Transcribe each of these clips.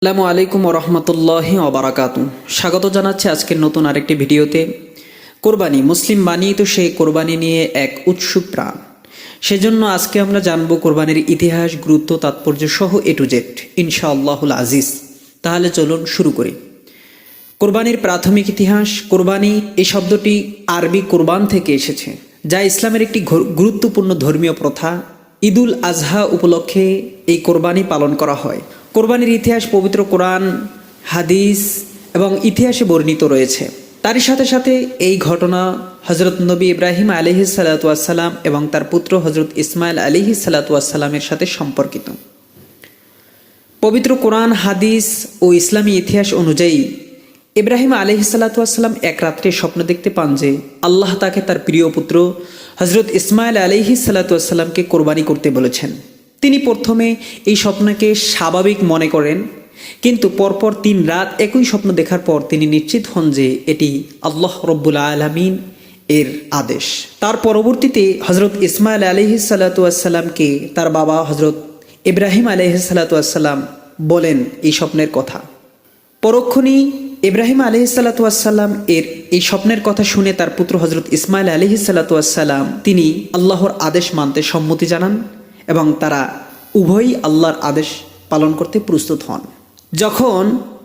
আসসালামু আলাইকুম ওরহমতুল্লাহি ওবারাকাতু। স্বাগত জানাচ্ছি আজকের নতুন আরেকটি ভিডিওতে। কোরবানি মুসলিম বানিয়ে তো সে কোরবানি নিয়ে এক উৎসুক প্রাণ। সেজন্য আজকে আমরা জানব কোরবানির ইতিহাস, গুরুত্ব, তাৎপর্য সহ এ টু জেড ইনশাআল্লাহুল আজিজ। তাহলে চলুন শুরু করি। কোরবানির প্রাথমিক ইতিহাস। কোরবানি এই শব্দটি আরবি কোরবান থেকে এসেছে, যা ইসলামের একটি গুরুত্বপূর্ণ ধর্মীয় প্রথা। ঈদুল আজহা উপলক্ষে এই কোরবানি পালন করা হয়। কোরবানির ইতিহাস পবিত্র কোরআন, হাদিস এবং ইতিহাসে বর্ণিত রয়েছে। তারই সাথে সাথে এই ঘটনা হজরত নবী ইব্রাহিম আলাইহিস সালাতু ওয়াস সালাম এবং তার পুত্র হজরত ইসমাইল আলাইহিস সালাতু ওয়াস সালামের সাথে সম্পর্কিত। পবিত্র কোরআন, হাদিস ও ইসলামী ইতিহাস অনুযায়ী ইব্রাহিম আলাইহিস সালাতু ওয়াস সালাম এক রাত্রে স্বপ্ন দেখতে পান যে আল্লাহ তাকে তার প্রিয় পুত্র হজরত ইসমাইল আলাইহিস সালাতু ওয়াস সালামকে কোরবানি করতে বলেছেন। তিনি প্রথমে এই স্বপ্নকে স্বাভাবিক মনে করেন, কিন্তু পরপর 3 রাত একই স্বপ্ন দেখার পর তিনি নিশ্চিত হন যে এটি আল্লাহ রব্বুল আলামিন এর আদেশ। তার পরবর্তীতে হজরত ইসমাইল আলাইহিস সালাতু ওয়াস সালামকে তার বাবা হজরত ইব্রাহিম আলাইহিস সালাতু ওয়াস সালাম বলেন এই স্বপ্নের কথা। পরক্ষণেই ইব্রাহিম আলাইহিস সালাতু ওয়াস সালাম এর এই স্বপ্নের কথা শুনে তার পুত্র হজরত ইসমাইল আলাইহিস সালাতু ওয়াস সালাম তিনি আল্লাহর আদেশ মানতে সম্মতি জানান এবং তারা উভয়ই আল্লাহর আদেশ পালন করতে প্রস্তুত হন। যখন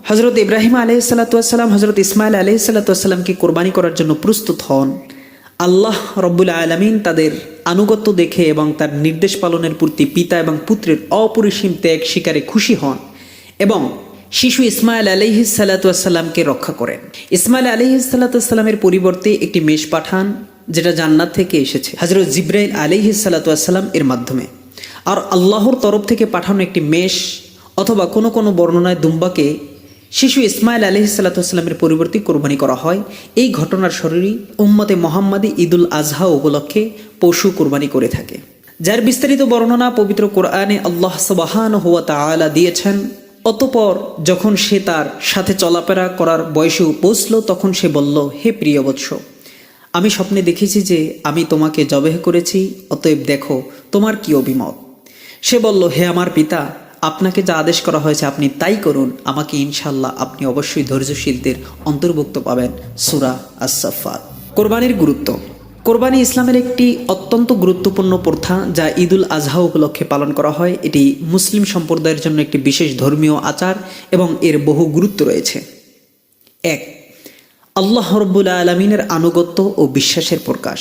হজরত ইব্রাহিম আলাইহিস সালাতু ওয়াস সালাম হজরত ইসমাইল আলাইহিস সালাতু ওয়াস সালামকে কোরবানি করার জন্য প্রস্তুত হন, আল্লাহ রব্বুল আলামিন তাদের আনুগত্য দেখে এবং তার নির্দেশ পালনের প্রতি পিতা এবং পুত্রের অপরিসীম ত্যাগ স্বীকারে খুশি হন এবং শিশু ইসমাইল আলাইহিস সালাতু ওয়াস সালামকে রক্ষা করেন। ইসমাইল আলাইহিস সালাতু ওয়াস সালামের পরিবর্তে একটি মেষ পাঠান, যেটা জান্নাত থেকে এসেছে হজরত জিবরাইল আলাইহিস সালাতু ওয়াস সালাম এর মাধ্যমে। আর আল্লাহর তরফ থেকে পাঠানো একটি মেষ অথবা কোনো কোনো বর্ণনায় দুম্বাকে শিশু ইসমাইল আলাইহিস সালাতু ওয়াস সালামের পরিবর্তে কোরবানি করা হয়। এই ঘটনার শরীরই উম্মতে মুহাম্মাদি ঈদুল আজহা উপলক্ষে পশু কোরবানি করে থাকে, যার বিস্তারিত বর্ণনা পবিত্র কোরআনে আল্লাহ সুবহানাহু ওয়া তাআলা দিয়েছেন। অতঃপর যখন সে তার সাথে চলাফেরা করার বয়সে পৌঁছল, তখন সে বলল, হে প্রিয় বৎস, আমি স্বপ্নে দেখেছি যে আমি তোমাকে জবেহ করেছি, অতএব দেখো তোমার কি অভিমত। সে বলল, হে আমার পিতা, আপনাকে যা আদেশ করা হয়েছে আপনি তাই করুন, আমাকে ইনশাল্লাহ আপনি অবশ্যই ধৈর্যশীলদের অন্তর্ভুক্ত পাবেন। সূরা আস-সাফফাত। কোরবানির গুরুত্ব। কোরবানি ইসলামের একটি অত্যন্ত গুরুত্বপূর্ণ প্রথা, যা ঈদুল আজহা উপলক্ষে পালন করা হয়। এটি মুসলিম সম্প্রদায়ের জন্য একটি বিশেষ ধর্মীয় আচার এবং এর বহু গুরুত্ব রয়েছে। 1. আল্লাহ রব্বুল আলামিনের আনুগত্য ও বিশ্বাসের প্রকাশ।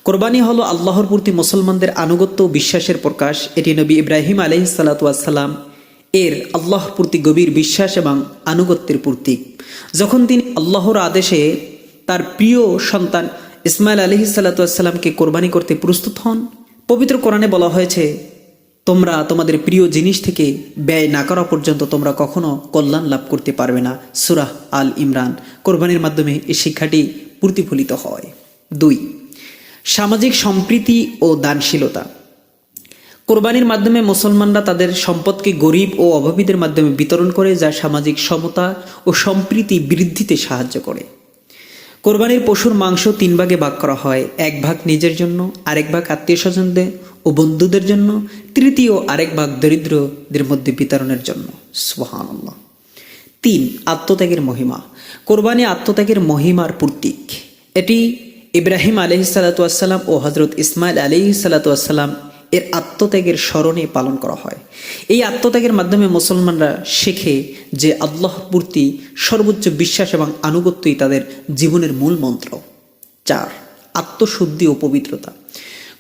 কোরবানি হলো আল্লাহর প্রতি মুসলমানদের আনুগত্য ও বিশ্বাসের প্রকাশ। এটি নবী ইব্রাহিম আলাইহিস সালাতু ওয়াস সালাম এর আল্লাহর প্রতি গভীর বিশ্বাস এবং আনুগত্যের প্রতীক। যখন তিনি আল্লাহর আদেশে তার প্রিয় সন্তান ইসমাইল আলাইহিস সালাতু ওয়াস সালামকে কোরবানি করতে প্রস্তুত হন, পবিত্র কোরআনে বলা হয়েছে, তোমরা তোমাদের প্রিয় জিনিস থেকে ব্যয় না করা পর্যন্ত তোমরা কখনো কল্যাণ লাভ করতে পারবে না। সূরা আল ইমরান। কোরবানির মাধ্যমে এই শিক্ষাটি প্রতিফলিত হয়। 2. সামাজিক সম্প্রীতি ও দানশীলতা। কোরবানির মাধ্যমে মুসলমানরা তাদের সম্পদকে গরিব ও অভাবীদের মাধ্যমে বিতরণ করে, যা সামাজিক সমতা ও সম্প্রীতি বৃদ্ধিতে সাহায্য করে। কোরবানির পশুর মাংস 3 ভাগে ভাগ করা হয়। 1 ভাগ নিজের জন্য, আরেক ভাগ আত্মীয় স্বজনদের ও বন্ধুদের জন্য, তৃতীয় আরেক ভাগ দরিদ্রদের মধ্যে বিতরণের জন্য। সুবহানাল্লাহ। 3. আত্মত্যাগের মহিমা। কোরবানি আত্মত্যাগের মহিমার প্রতীক। এটি ইব্রাহিম আলাইহিস সালাতু ওয়াস সালাম ও হজরত ইসমাইল আলাইহিস সালাতু ওয়াস সালাম এর আত্মত্যাগের স্মরণে পালন করা হয়। এই আত্মত্যাগের মাধ্যমে মুসলমানরা শেখে যে আল্লাহর প্রতি সর্বোচ্চ বিশ্বাস এবং আনুগত্যই তাদের জীবনের মূল মন্ত্র। 4. আত্মশুদ্ধি ও পবিত্রতা।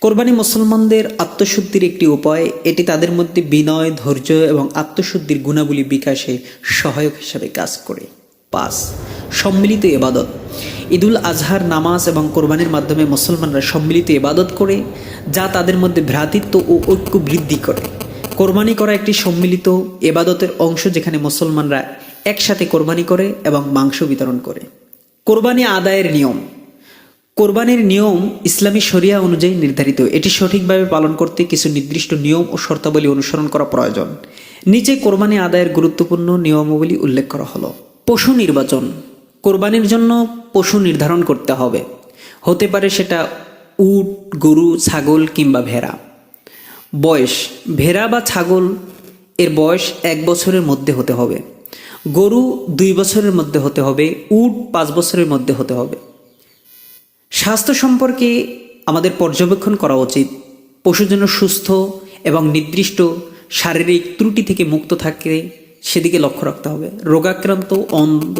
কোরবানি মুসলমানদের আত্মশুদ্ধির একটি উপায়। এটি তাদের মধ্যে বিনয়, ধৈর্য এবং আত্মশুদ্ধির গুণাবলী বিকাশে সহায়ক হিসাবে কাজ করে। 5. সম্মিলিত ইবাদত। ঈদুল আজহার নামাজ এবং কোরবানির মাধ্যমে মুসলমানরা সম্মিলিত ইবাদত করে, যা তাদের মধ্যে ভ্রাতৃত্ব ও ঐক্য বৃদ্ধি করে। কোরবানি করা একটি সম্মিলিত ইবাদতের অংশ, যেখানে মুসলমানরা একসাথে কোরবানি করে এবং মাংস বিতরণ করে। কোরবানি আদায়ের নিয়ম। কোরবানির নিয়ম ইসলামী শরিয়া অনুযায়ী নির্ধারিত। এটি সঠিকভাবে পালন করতে কিছু নির্দিষ্ট নিয়ম ও শর্তাবলী অনুসরণ করা প্রয়োজন। নিচে কোরবানি আদায়ের গুরুত্বপূর্ণ নিয়মাবলী উল্লেখ করা হলো। পশু নির্বাচন। কোরবানির জন্য পশু নির্ধারণ করতে হবে। হতে পারে সেটা উট, গরু, ছাগল কিংবা ভেড়া। বয়স। ভেড়া বা ছাগল এর বয়স 1 বছরের মধ্যে হতে হবে। গরু 2 বছরের মধ্যে হতে হবে, উট 5 বছরের মধ্যে হতে হবে। স্বাস্থ্য সম্পর্কে আমাদের পর্যবেক্ষণ করা উচিত। পশু যেন সুস্থ এবং নির্দিষ্ট শারীরিক ত্রুটি থেকে মুক্ত থাকে সেদিকে লক্ষ্য রাখতে হবে। রোগাক্রান্ত, অন্ধ,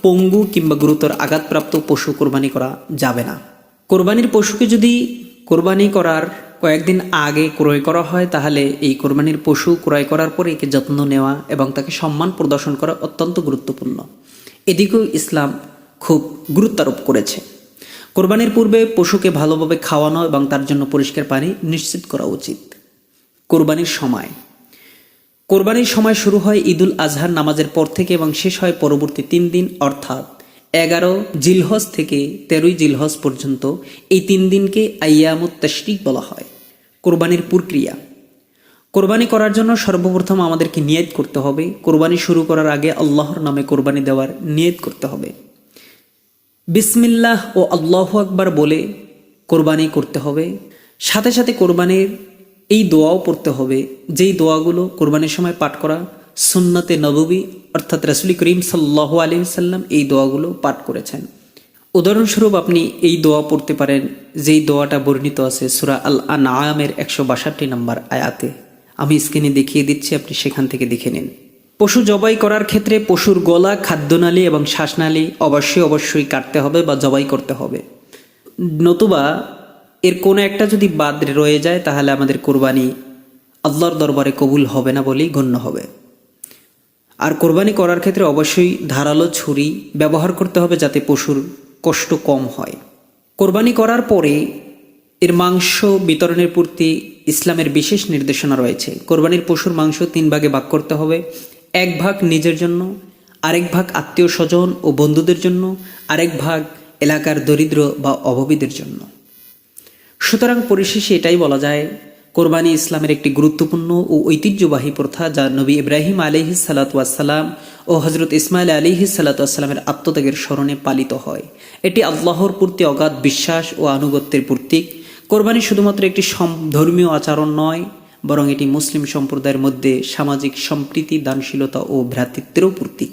পঙ্গু কিংবা গুরুতর আঘাতপ্রাপ্ত পশু কোরবানি করা যাবে না। কোরবানির পশুকে যদি কোরবানি করার কয়েকদিন আগে ক্রয় করা হয়, তাহলে এই কোরবানির পশু ক্রয় করার পরে একে যত্ন নেওয়া এবং তাকে সম্মান প্রদর্শন করা অত্যন্ত গুরুত্বপূর্ণ। এদিকেও ইসলাম খুব গুরুত্ব আরোপ করেছে। কোরবানির পূর্বে পশুকে ভালোভাবে খাওয়ানো এবং তার জন্য পরিষ্কার পানি নিশ্চিত করা উচিত। কোরবানির সময় শুরু হয় ঈদুল আজহার নামাজের পর থেকে এবং শেষ হয় পরবর্তী 3 দিন, অর্থাৎ 11 জিলহজ থেকে 13 জিলহজ পর্যন্ত। এই 3 দিনকে আইয়ামুত তাশরিক বলা হয়। কোরবানির প্রক্রিয়া: কোরবানি করার জন্য সর্বপ্রথম আমাদেরকে নিয়ত করতে হবে। কোরবানি শুরু করার আগে আল্লাহর নামে কোরবানি দেওয়ার নিয়ত করতে হবে। বিসমিল্লাহ ও আল্লাহু আকবার বলে কোরবানি করতে হবে। সাথে সাথে কোরবানির এই দোয়াও পড়তে হবে, যেই দোয়াগুলো কোরবানির সময় পাঠ করা সুন্নতে নববী, অর্থাৎ রাসূল করিম সাল্লাল্লাহু আলাইহি ওয়াসাল্লাম এই দোয়াগুলো পাঠ করেছেন। উদাহরণস্বরূপ আপনি এই দোয়া পড়তে পারেন, যেই দোয়াটা বর্ণিত আছে সূরা আল আনআমের 162 নম্বর আয়াতে। আমি স্ক্রিনে দেখিয়ে দিচ্ছি, আপনি সেখান থেকে দেখে নিন। পশু জবাই করার ক্ষেত্রে পশুর গলা, খাদ্যনালী এবং শ্বাসনালী অবশ্যই কাটতে হবে বা জবাই করতে হবে। নতুবা এর কোনো একটা যদি বাদ রয়ে যায়, তাহলে আমাদের কোরবানি আল্লাহর দরবারে কবুল হবে না বলেই গণ্য হবে। আর কোরবানি করার ক্ষেত্রে অবশ্যই ধারালো ছুরি ব্যবহার করতে হবে, যাতে পশুর কষ্ট কম হয়। কোরবানি করার পরে এর মাংস বিতরণের প্রতি ইসলামের বিশেষ নির্দেশনা রয়েছে। কোরবানির পশুর মাংস 3 ভাগে ভাগ করতে হবে। 1 ভাগ নিজের জন্য, আরেক ভাগ আত্মীয় স্বজন ও বন্ধুদের জন্য, আরেক ভাগ এলাকার দরিদ্র বা অভাবীদের জন্য। সুতরাং পরিশেষে এটাই বলা যায়, কোরবানি ইসলামের একটি গুরুত্বপূর্ণ ও ঐতিহ্যবাহী প্রথা, যা নবী ইব্রাহিম আলাইহিস সালাতু ওয়াস সালাম ও হযরত ইসমাইল আলাইহিস সালাতু ওয়াস সালামের আত্মত্যাগের স্মরণে পালিত হয়। এটি আল্লাহর প্রতি অগাধ বিশ্বাস ও আনুগত্যের প্রতীক। কোরবানি শুধুমাত্র একটি ধর্মীয় আচরণ নয়, বরং এটি মুসলিম সম্প্রদায়ের মধ্যে সামাজিক সম্প্রীতি, দানশীলতা ও ভ্রাতৃত্বেরও প্রতীক।